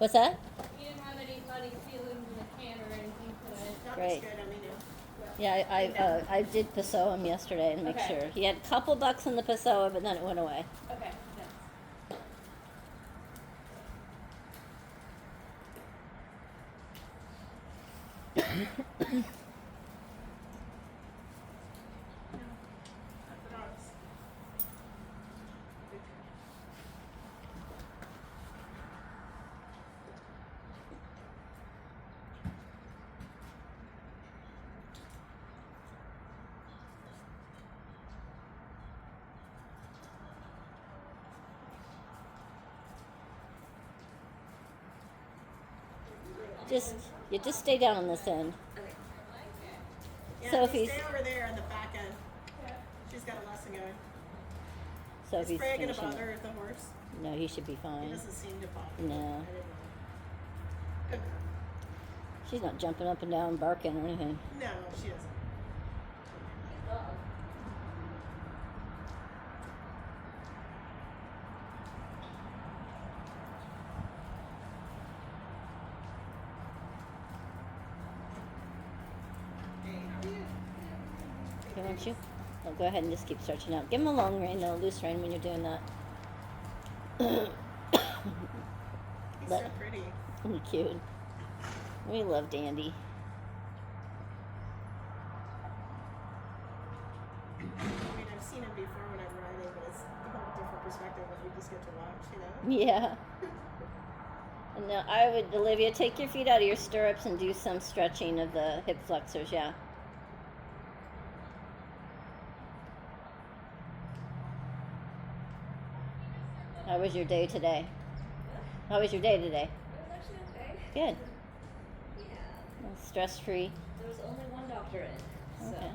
What's that? He didn't have any funny feelings in the can or anything today. That Great. was good. I mean, Yeah, I did Pessoa him yesterday to make Okay. sure. He had a couple bucks in the Pessoa, but then it went away. Okay, nice. that's what I was. You just stay down on this end. Okay. Yeah, Sophie's- stay over there on the back end. She's got a lesson going. So Is he's Freya gonna finishing. bother the horse? No, he should be He fine. doesn't seem to bother. No. I didn't know. Good girl. She's not jumping up and down, barking or anything. No, she doesn't. Hey, how are you? Okay, won't you? Well, go ahead and just keep stretching out. Give him a long rein, though, loose rein when you're doing that. He's Let- so pretty. He's cute. We love Dandy. I mean, I've seen him before when I'm riding, but it's a whole different perspective when we just get to watch, you know? Yeah. And now I would, Olivia, take your feet out of your stirrups and do some stretching of the hip flexors, yeah. How was your day today? How was your day today? It was actually okay. Good. Yeah. Stress free. There was only one doctor in, so Okay.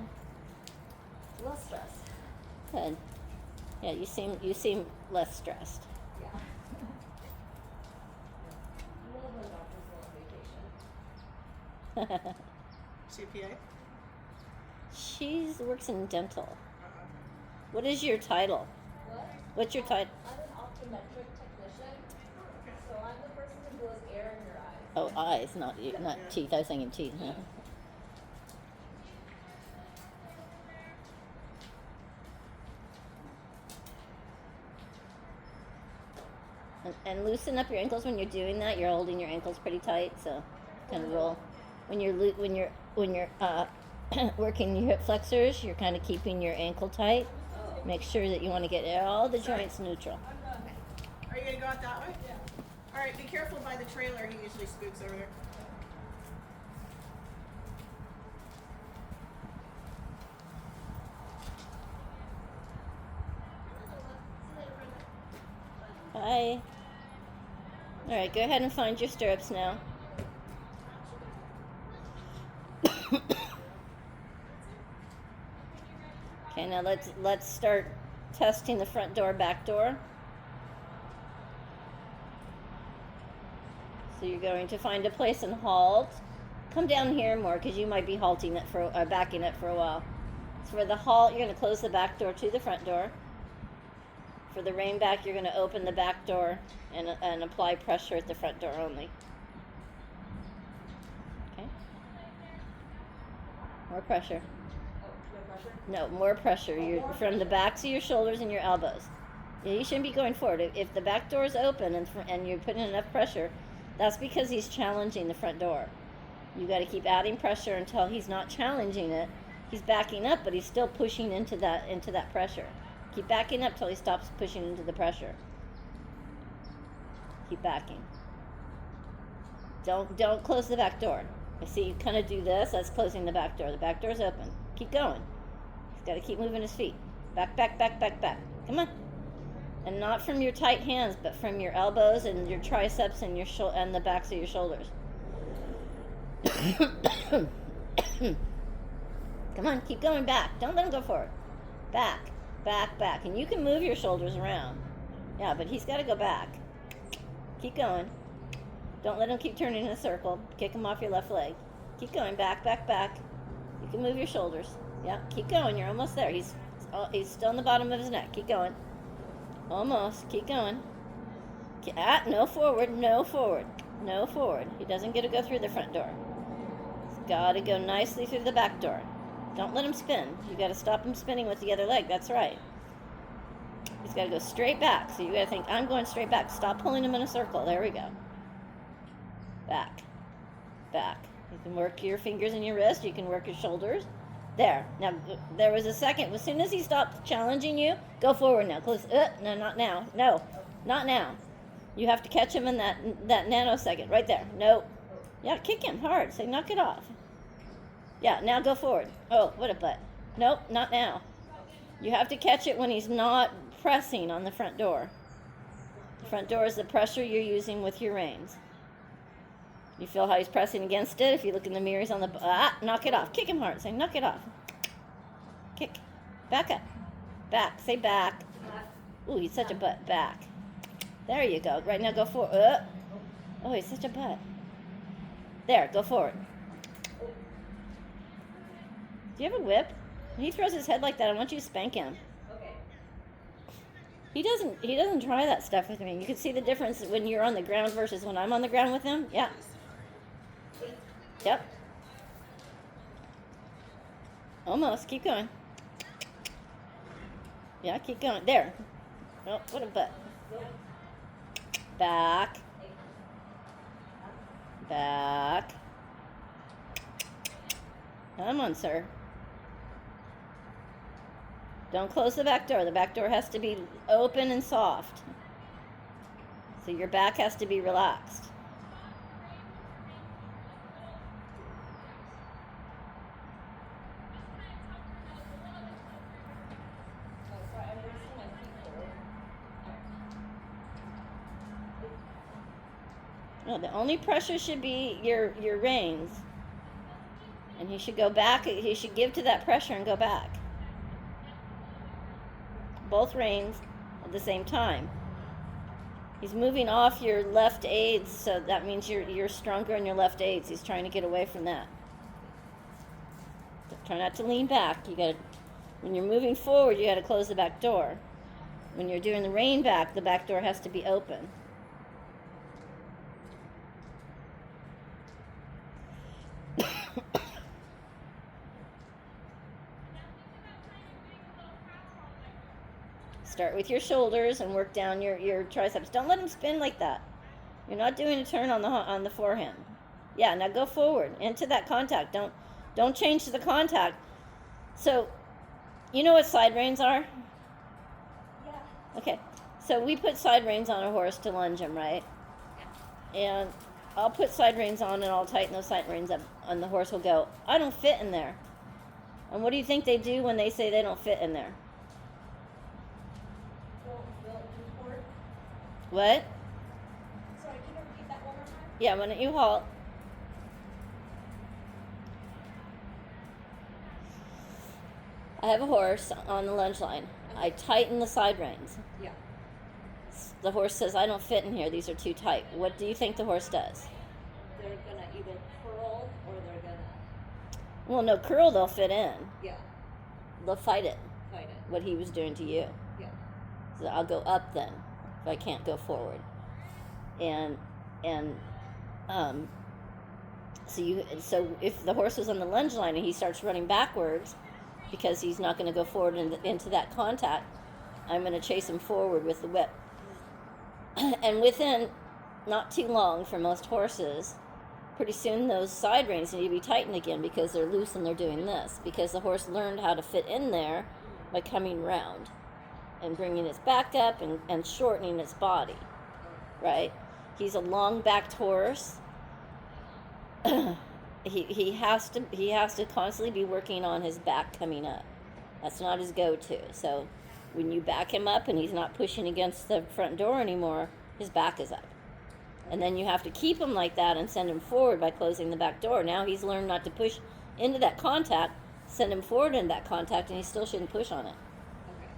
less stressed. Good. Yeah, you seem less stressed. Yeah. Love when doctors go on vacation. She a PA? She works in dental. Uh-huh. What is your title? What? What's your title? I'm an optometric technician, Okay. so I'm the person who blows air in your eyes. Oh, eyes, not Yeah. teeth. I was thinking teeth. Huh? And loosen up your ankles when you're doing that. You're holding your ankles pretty tight, so kind of roll. When you're working your hip flexors, you're kind of keeping your ankle tight. Oh. Make sure that you want to get all the joints neutral. Are you gonna go out that way? Yeah. All right, be careful by the trailer. He usually spooks over there. Bye. All right, go ahead and find your stirrups now. Okay, now let's start testing the front door, back door. So you're going to find a place and halt. Come down here more because you might be halting it for backing it for a while. So for the halt, you're going to close the back door to the front door. For the rein back, you're going to open the back door and apply pressure at the front door only. Okay. More pressure. Oh, no pressure? No, more pressure. You're from the backs of your shoulders and your elbows. Yeah, you shouldn't be going forward. If the back door is open and you're putting enough pressure, that's because he's challenging the front door. You got to keep adding pressure until he's not challenging it. He's backing up, but he's still pushing into that pressure. Keep backing up till he stops pushing into the pressure. Keep backing. Don't close the back door. I see you kind of do this. That's closing the back door. The back door's open. Keep going. He's got to keep moving his feet. Back, back, back, back, back. Come on. And not from your tight hands, but from your elbows and your triceps and your and the backs of your shoulders. Come on, keep going back. Don't let him go forward. Back, back, back. And you can move your shoulders around. Yeah, but he's got to go back. Keep going. Don't let him keep turning in a circle. Kick him off your left leg. Keep going. Back, back, back. You can move your shoulders. Yeah, keep going. You're almost there. He's still on the bottom of his neck. Keep going. Almost. Keep going. No forward. No forward. No forward. He doesn't get to go through the front door. He's got to go nicely through the back door. Don't let him spin. You got to stop him spinning with the other leg. That's right. He's got to go straight back. So you got to think, I'm going straight back. Stop pulling him in a circle. There we go. Back. Back. You can work your fingers in your wrist. You can work your shoulders. There. Now, there was a second. As soon as he stopped challenging you, go forward now. Close. No, not now. No, not now. You have to catch him in that nanosecond. Right there. No. Yeah, kick him hard. Say, knock it off. Yeah, now go forward. Oh, what a butt. Nope, not now. You have to catch it when he's not pressing on the front door. The front door is the pressure you're using with your reins. You feel how he's pressing against it? If you look in the mirror, he's on the... knock it off. Kick him hard. Say, knock it off. Kick. Back up. Back. Say back. Ooh, he's such a butt. Back. There you go. Right now, go forward. Oh, he's such a butt. There, go forward. Do you have a whip? When he throws his head like that, I want you to spank him. Okay. He doesn't try that stuff with me. You can see the difference when you're on the ground versus when I'm on the ground with him. Yeah. Yep. Almost. Keep going. Yeah, keep going. There. Oh, what a butt. Back. Back. Come on, sir. Don't close the back door. The back door has to be open and soft. So your back has to be relaxed. Oh, sorry, I'm releasing my feet forward. No, the only pressure should be your reins. And he should go back. He should give to that pressure and go back. Both reins at the same time. He's moving off your left aids, so that means you're stronger in your left aids. He's trying to get away from that. So try not to lean back. When you're moving forward, you got to close the back door. When you're doing the rein back, the back door has to be open. Start with your shoulders and work down your triceps. Don't let him spin like that. You're not doing a turn on the forehand. Yeah, now go forward into that contact. Don't change the contact. So, you know what side reins are? Yeah. Okay. So we put side reins on a horse to lunge him, right? And I'll put side reins on and I'll tighten those side reins up, and the horse will go, I don't fit in there. And what do you think they do when they say they don't fit in there? What? Sorry, can you repeat that one more time? Yeah, why don't you halt? I have a horse on the lunge line. I tighten the side reins. Yeah. The horse says, I don't fit in here. These are too tight. What do you think the horse does? They're gonna either curl or they're gonna... Well, no, curl, they'll fit in. Yeah. They'll fight it, Fight it. what he was doing to you. Yeah. So I'll go up then, if I can't go forward. So if the horse is on the lunge line and he starts running backwards because he's not going to go forward into that contact, I'm going to chase him forward with the whip. And within not too long, for most horses, pretty soon those side reins need to be tightened again because they're loose and they're doing this, because the horse learned how to fit in there by coming round and bringing its back up and shortening its body, right? He's a long-backed horse. he has to constantly be working on his back coming up. That's not his go-to. So when you back him up and he's not pushing against the front door anymore, his back is up. And then you have to keep him like that and send him forward by closing the back door. Now he's learned not to push into that contact, send him forward into that contact, and he still shouldn't push on it. Okay.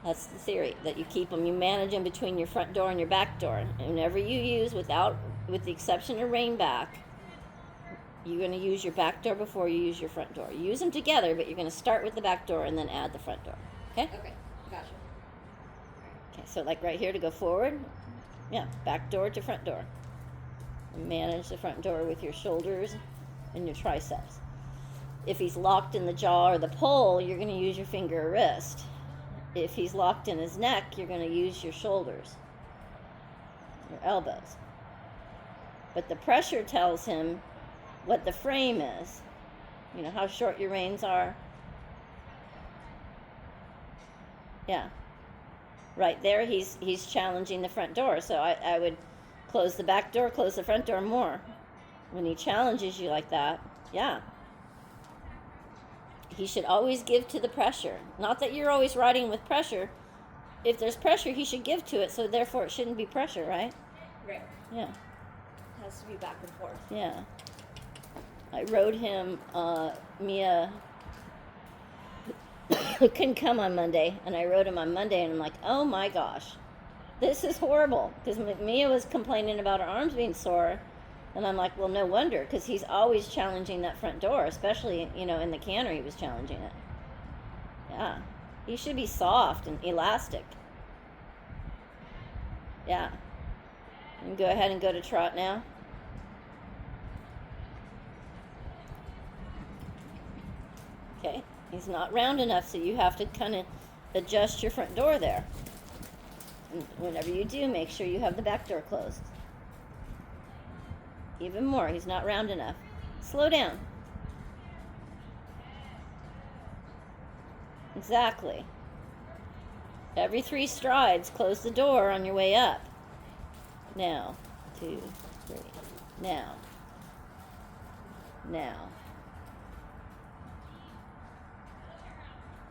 That's the theory, that you keep them, you manage them between your front door and your back door. And whenever you use, with the exception of rein back, you're going to use your back door before you use your front door. You use them together, but you're going to start with the back door and then add the front door. Okay? Okay. Gotcha. Okay, so like right here to go forward, yeah, back door to front door. Manage the front door with your shoulders and your triceps. If he's locked in the jaw or the pole, you're going to use your finger or wrist. If he's locked in his neck, you're going to use your shoulders, your elbows. But the pressure tells him what the frame is. You know, how short your reins are. Yeah. Right there, he's challenging the front door. So I would close the back door, close the front door more. When he challenges you like that, yeah. He should always give to the pressure. Not that you're always riding with pressure. If there's pressure, he should give to it, so therefore it shouldn't be pressure, right? Right. Yeah. It has to be back and forth. Yeah. I rode him, Mia couldn't come on Monday, and I rode him on Monday, and I'm like, oh my gosh, this is horrible. Because Mia was complaining about her arms being sore, and I'm like, well, no wonder, because he's always challenging that front door, especially, you know, in the canter he was challenging it. Yeah. He should be soft and elastic. Yeah. You can go ahead and go to trot now. Okay. He's not round enough, so you have to kind of adjust your front door there. And whenever you do, make sure you have the back door closed. Even more, he's not round enough. Slow down. Exactly. Every 3 strides, close the door on your way up. Now, 2, 3. Now. Now.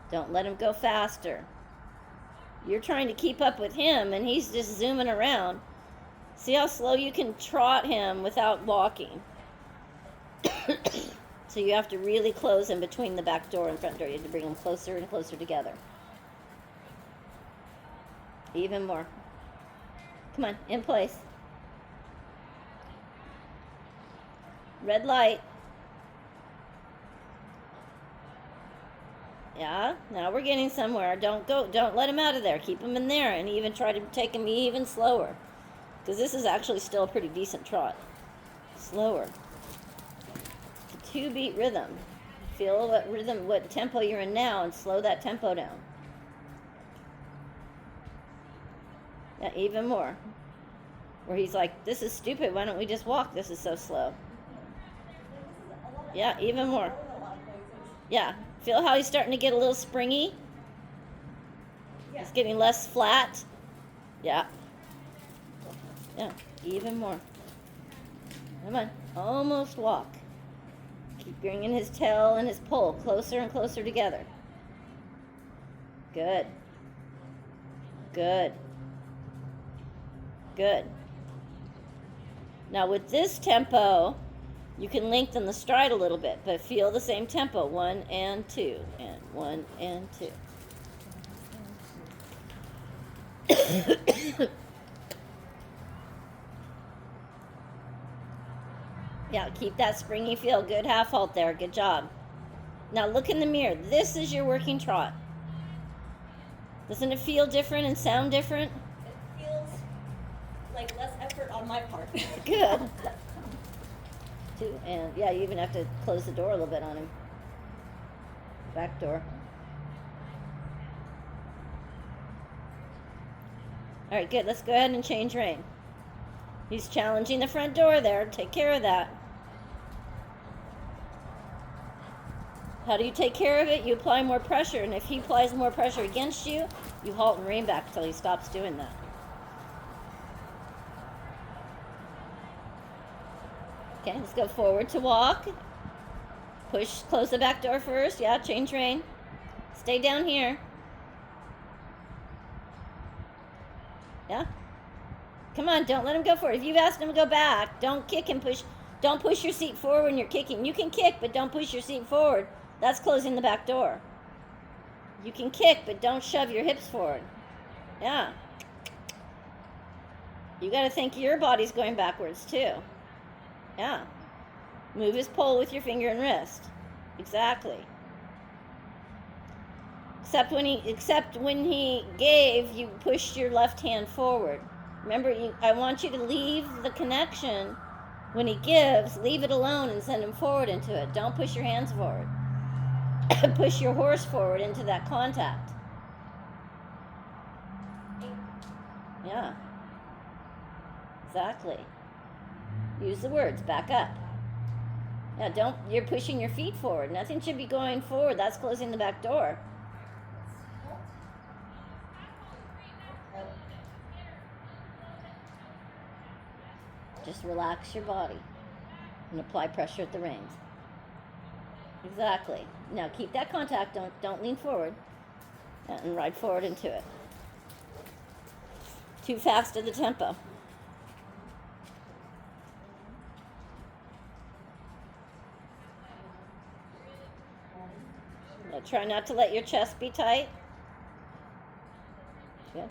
Don't let him go faster. You're trying to keep up with him, and he's just zooming around. See how slow you can trot him without walking. So you have to really close in between the back door and front door. You have to bring them closer and closer together. Even more. Come on, in place. Red light. Yeah, now we're getting somewhere. Don't let him out of there. Keep him in there, and even try to take him even slower. Because this is actually still a pretty decent trot. Slower. It's a 2-beat rhythm. Feel what rhythm, what tempo you're in now, and slow that tempo down. Yeah, even more. Where he's like, this is stupid, why don't we just walk? This is so slow. Yeah, even more. Yeah. Feel how he's starting to get a little springy? Yeah. He's getting less flat. Yeah. Yeah, even more. Come on, almost walk. Keep bringing his tail and his pole closer and closer together. Good. Good. Good. Now with this tempo, you can lengthen the stride a little bit, but feel the same tempo. 1 and 2, and 1 and 2. Yeah, keep that springy feel. Good half halt there. Good job. Now look in the mirror. This is your working trot. Doesn't it feel different and sound different? It feels like less effort on my part. Good. 2, and yeah, you even have to close the door a little bit on him. Back door. All right, good. Let's go ahead and change rein. He's challenging the front door there. Take care of that. How do you take care of it? You apply more pressure, and if he applies more pressure against you, you halt and rein back until he stops doing that. Okay, let's go forward to walk. Push, close the back door first. Yeah, change rein. Stay down here. Yeah. Come on, don't let him go forward. If you've asked him to go back, don't kick and push. Don't push your seat forward when you're kicking. You can kick, but don't push your seat forward. That's closing the back door. You can kick, but don't shove your hips forward. Yeah. You got to think your body's going backwards too. Yeah. Move his pole with your finger and wrist. Exactly. Except when he gave, you pushed your left hand forward. Remember, I want you to leave the connection When he gives, leave it alone and send him forward into it. Don't push your hands forward. Push your horse forward into that contact. Yeah. Exactly. Use the words. Back up. Yeah, you're pushing your feet forward. Nothing should be going forward. That's closing the back door. Just relax your body and apply pressure at the reins. Exactly. Now keep that contact. Don't lean forward. And ride forward into it. Too fast to the tempo. Now try not to let your chest be tight. Good.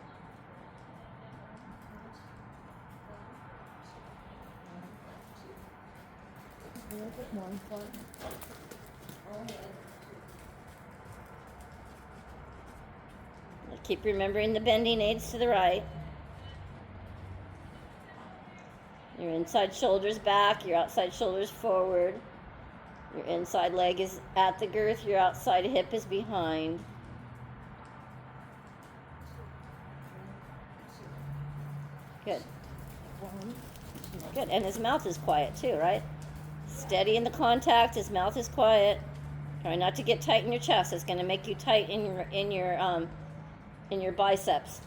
Keep remembering the bending aids to the right. Your inside shoulder's back, your outside shoulder's forward. Your inside leg is at the girth, your outside hip is behind. Good. Good. And his mouth is quiet too, right? Steady in the contact, his mouth is quiet. Try not to get tight in your chest. It's going to make you tight in your biceps.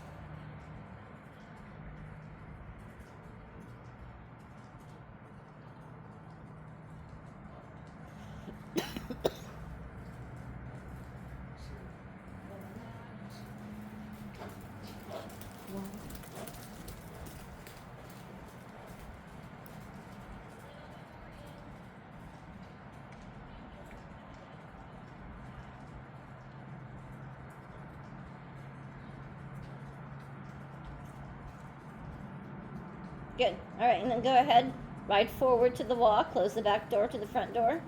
Good. All right, and then go ahead, ride forward to the walk, close the back door to the front door.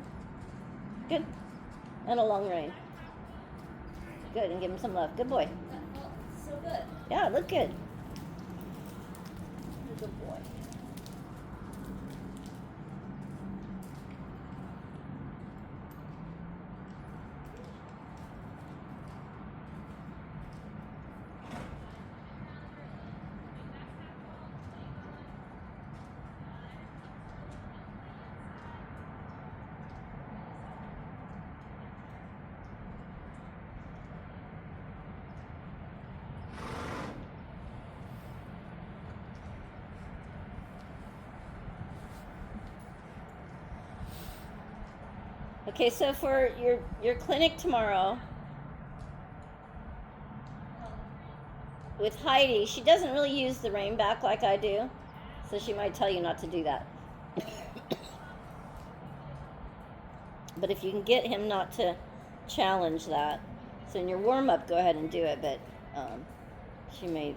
Good. And a long rein. Good, and give him some love. Good boy. That felt so good. Yeah, look good. Good boy. Okay, so for your clinic tomorrow with Heidi, she doesn't really use the rein back like I do, so she might tell you not to do that. But if you can get him not to challenge that, so in your warm-up, go ahead and do it, but she may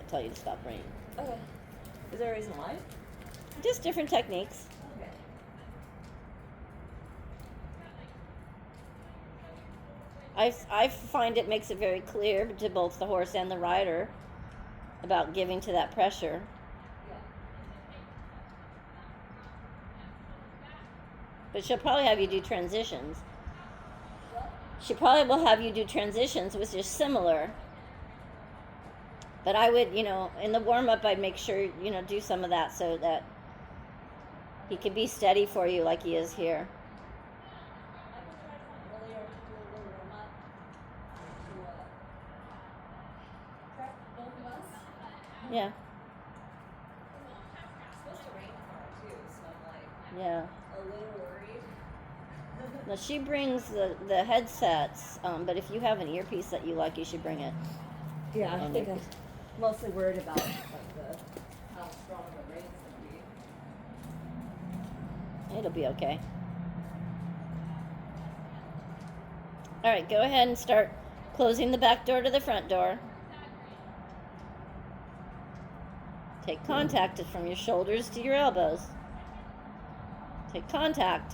tell you to stop rein. Okay. Is there a reason why? Just different techniques. Okay. I find it makes it very clear to both the horse and the rider about giving to that pressure. Yeah. But she'll probably have you do transitions. What? She probably will have you do transitions, which is similar. But I would, in the warm-up, I'd make sure, do some of that so that he can be steady for you like he is here. I could try something earlier to do a little warm up to prep both of us. Yeah, It's supposed to rain tomorrow too, so I'm like yeah. a little worried. Now, she brings the headsets, but if you have an earpiece that you like, you should bring it. Yeah, I think I'm mostly worried about how strong the rain's gonna be. It'll be okay. All right, go ahead and start closing the back door to the front door. Take contact from your shoulders to your elbows. Take contact.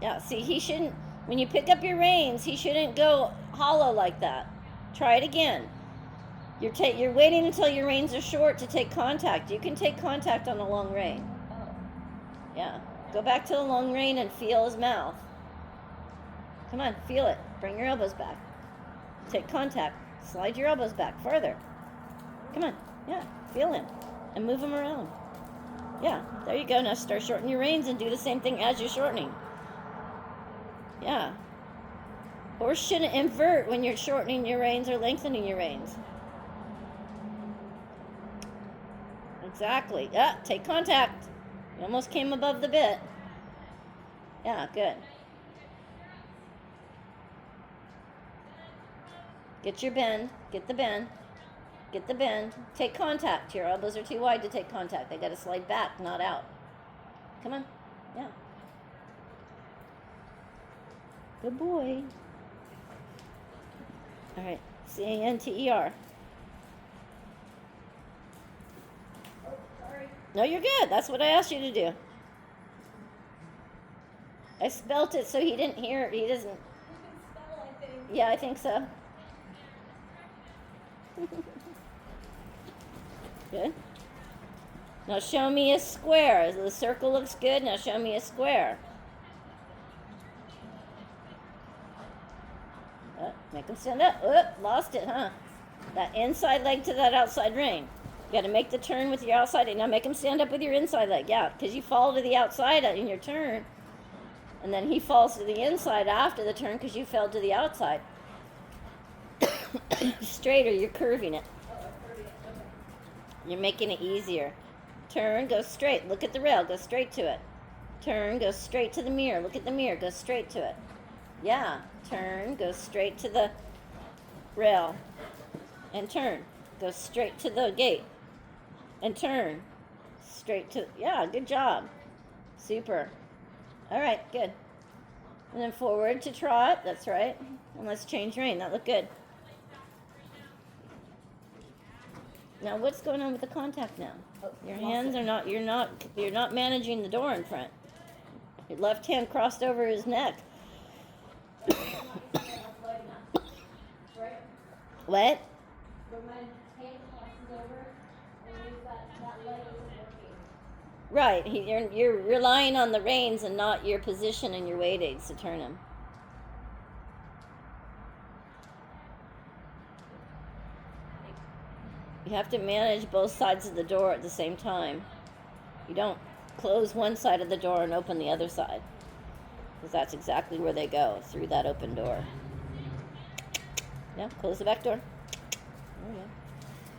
Yeah, see, he shouldn't, when you pick up your reins, he shouldn't go hollow like that. Try it again. You're waiting until your reins are short to take contact. You can take contact on a long rein. Oh, Yeah. Go back to the long rein and feel his mouth. Come on, feel it. Bring your elbows back. Take contact. Slide your elbows back further. Come on. Yeah, feel him. And move him around. Yeah, there you go. Now start shortening your reins and do the same thing as you're shortening. Yeah. Horse shouldn't invert when you're shortening your reins or lengthening your reins. Exactly. Yeah, take contact. You almost came above the bit. Yeah, good. Get your bend. Get the bend. Get the bend. Take contact. Your elbows are too wide to take contact. They got to slide back, not out. Come on. Yeah. Good boy. All right. C-A-N-T-E-R. Oh, sorry. No, you're good. That's what I asked you to do. I spelt it so he didn't hear it. He doesn't. You can spell, I think. Yeah, I think so. Good. Now show me a square. The circle looks good. Now show me a square. Make him stand up. Lost it, huh? That inside leg to that outside rein. You got to make the turn with your outside leg. Now make him stand up with your inside leg. Yeah, because you fall to the outside in your turn. And then he falls to the inside after the turn because you fell to the outside. Straighter, you're curving it. You're making it easier. Turn, go straight. Look at the rail. Go straight to it. Turn, go straight to the mirror. Look at the mirror. Go straight to it. Yeah. Turn, go straight to the rail. And turn. Go straight to the gate. And turn. Straight to... Yeah, good job. Super. All right, good. And then forward to trot. That's right. And let's change rein. That looked good. Now, what's going on with the contact now? Your hands are not. You're not managing the door in front. Your left hand crossed over his neck. What? When my hand crosses over and use that leg isn't working. Right. You're relying on the reins and not your position and your weight aids to turn him. You have to manage both sides of the door at the same time. You don't close one side of the door and open the other side. Because that's exactly where they go, through that open door. Yeah, close the back door. Oh,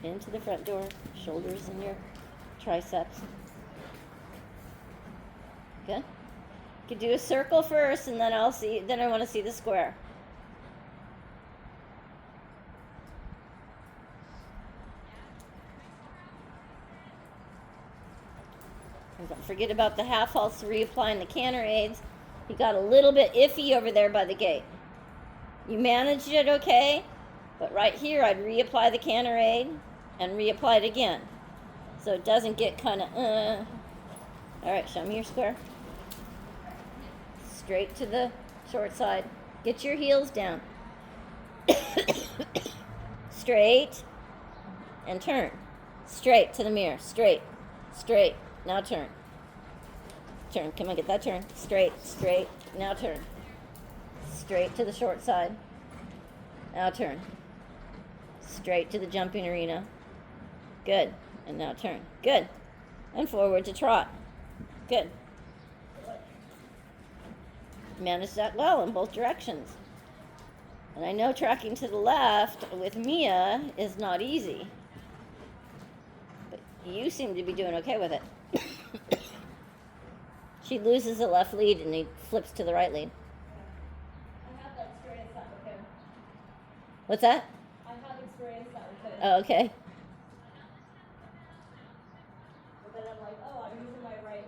yeah. Into the front door. Shoulders and your triceps. Good. You could do a circle first, and then Then I want to see the square. And don't forget about the half halts, reapplying the canter aids. He got a little bit iffy over there by the gate. You managed it okay, but right here I'd reapply the canter aid and reapply it again. So it doesn't get kind of, All right, show me your square. Straight to the short side. Get your heels down. Straight. And turn. Straight to the mirror. Straight. Straight. Now turn. Turn. Come on, get that turn. Straight. Straight. Now turn. Straight to the short side. Now turn. Straight to the jumping arena. Good. And now turn. Good. And forward to trot. Good. Manage that well in both directions. And I know tracking to the left with Mia is not easy. But you seem to be doing okay with it. She loses the left lead and he flips to the right lead. I have that experience that with him. What's that? I have experienced that with him. Oh, okay. But then I'm like, oh, I'm using my right.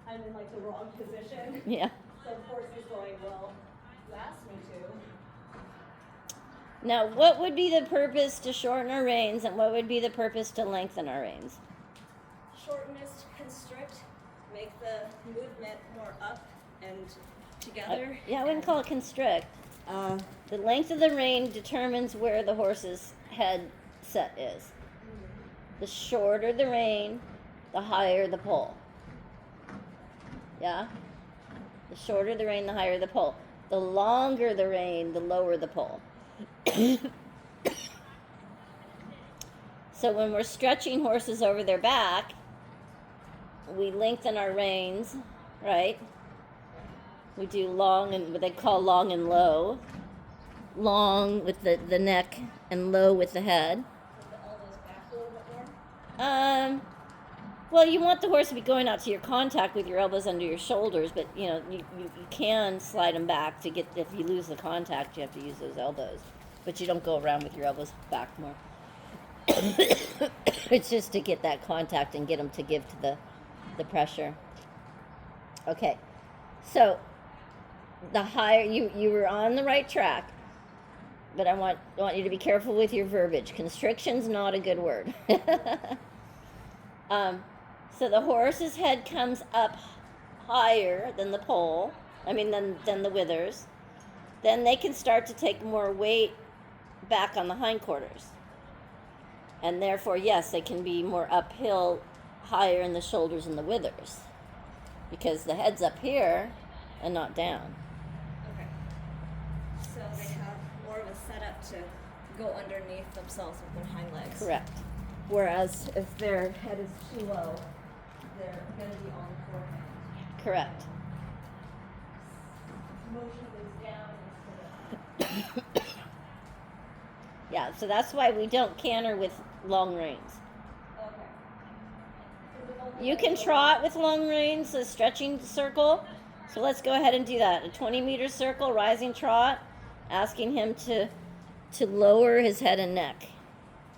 I'm in like the wrong position. Yeah. So of course he's going, well, you asked me to. Now, what would be the purpose to shorten our reins and what would be the purpose to lengthen our reins? Shorten is to constrict, make the movement more up and together. Yeah, I wouldn't call it constrict. The length of the rein determines where the horse's head set is. The shorter the rein, the higher the pole. Yeah? The shorter the rein, the higher the pull. The longer the rein, the lower the pull. So when we're stretching horses over their back, we lengthen our reins, right? We do long and what they call long and low. Long with the neck and low with the head. Put the elbows back a little bit more. Well, you want the horse to be going out to your contact with your elbows under your shoulders, but you can slide them back to get, if you lose the contact, you have to use those elbows. But you don't go around with your elbows back more. It's just to get that contact and get them to give to the pressure. Okay, so the higher you were on the right track, but I want you to be careful with your verbiage. Constriction's not a good word. So the horse's head comes up higher than the pole. Than the withers. Then they can start to take more weight back on the hindquarters. And therefore, yes, they can be more uphill, higher in the shoulders and the withers. Because the head's up here and not down. Okay. So they have more of a setup to go underneath themselves with their hind legs. Correct. Whereas if their head is too low, they're going to be on the forehead. Correct. Motion is down instead of... Yeah, so that's why we don't canter with long reins. Okay. You can trot with long reins, a stretching circle. So let's go ahead and do that. A 20-meter circle, rising trot, asking him to lower his head and neck.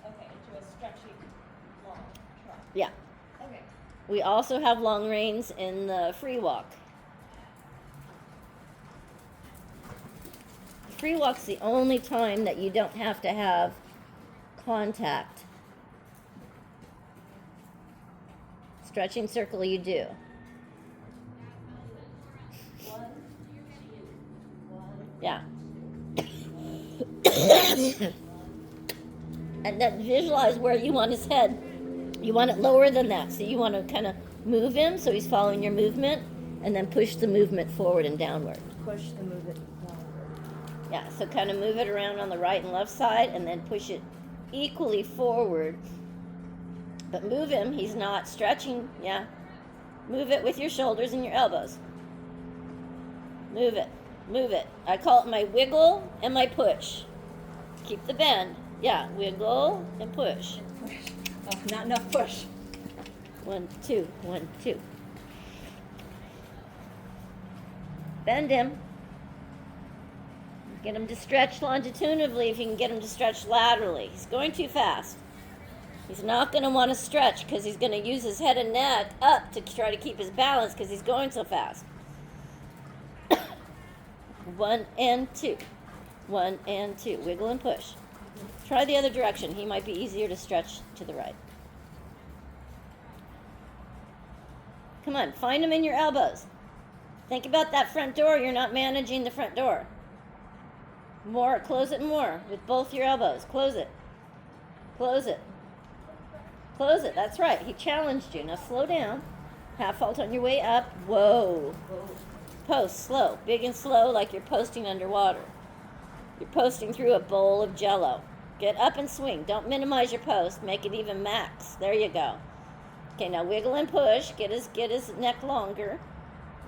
Okay, into a stretchy, long trot. Yeah. Okay. We also have long reins in the free walk. Free walk's the only time that you don't have to have contact. Stretching circle you do. Yeah. And then visualize where you want his head. You want it lower than that. So you want to kind of move him so he's following your movement, and then push the movement forward and downward. Push the movement downward. Yeah, so kind of move it around on the right and left side, and then push it equally forward. But move him. He's not stretching. Yeah. Move it with your shoulders and your elbows. Move it. Move it. I call it my wiggle and my push. Keep the bend. Yeah, wiggle and push. Oh, not enough push. 1, 2, 1, 2. Bend him. Get him to stretch longitudinally if you can get him to stretch laterally. He's going too fast. He's not going to want to stretch because he's going to use his head and neck up to try to keep his balance because he's going so fast. 1 and 2. 1 and 2. Wiggle and push. Try the other direction. He might be easier to stretch to the right. Come on, find him in your elbows. Think about that front door. You're not managing the front door. More, close it more with both your elbows. Close it. Close it. Close it. That's right. He challenged you. Now slow down. Half halt on your way up. Whoa. Post slow. Big and slow like you're posting underwater. You're posting through a bowl of jello. Get up and swing. Don't minimize your post. Make it even max. There you go. Okay, now wiggle and push. Get his neck longer.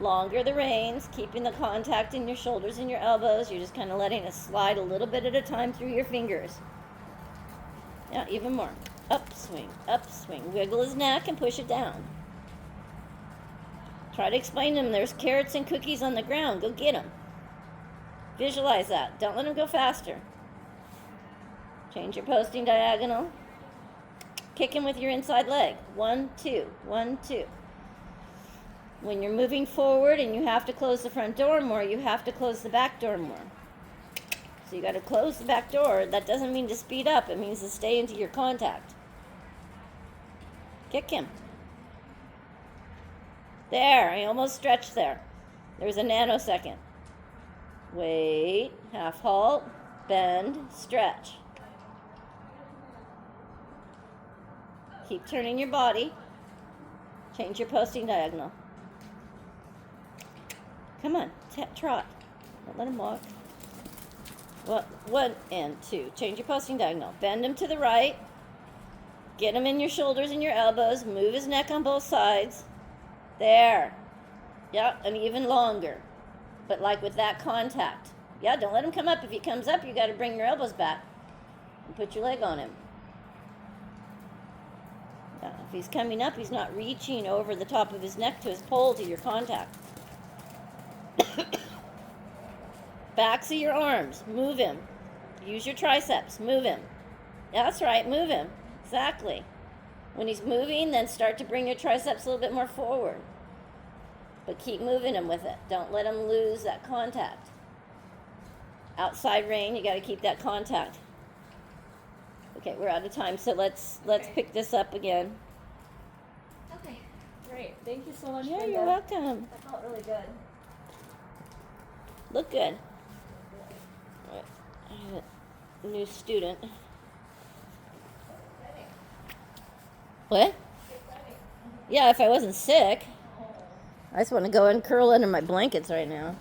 Longer the reins, keeping the contact in your shoulders and your elbows. You're just kind of letting it slide a little bit at a time through your fingers. Yeah, even more. Up swing, up swing. Wiggle his neck and push it down. Try to explain to him there's carrots and cookies on the ground. Go get them. Visualize that. Don't let him go faster. Change your posting diagonal. Kick him with your inside leg. 1, 2, 1, 2. When you're moving forward and you have to close the front door more, you have to close the back door more. So you got to close the back door. That doesn't mean to speed up. It means to stay into your contact. Kick him. There, I almost stretched there. There's a nanosecond. Wait, half halt, bend, stretch. Keep turning your body. Change your posting diagonal. Come on, trot. Don't let him walk. Well, 1 and 2. Change your posting diagonal. Bend him to the right. Get him in your shoulders and your elbows. Move his neck on both sides. There. Yeah, and even longer. But like with that contact. Yeah, don't let him come up. If he comes up, you got to bring your elbows back and put your leg on him. Yeah, if he's coming up, he's not reaching over the top of his neck to his pole to your contact. Backs of your arms. Move him. Use your triceps. Move him. Yeah, that's right. Move him. Exactly. When he's moving, then start to bring your triceps a little bit more forward. But keep moving him with it. Don't let him lose that contact. Outside rein, you got to keep that contact. Okay, we're out of time, so let's pick this up again. Okay, great. Thank you so much. Yeah, Brenda. you're welcome. That felt really good. Look good. I have a new student. What? Yeah, if I wasn't sick. I just want to go and curl under my blankets right now.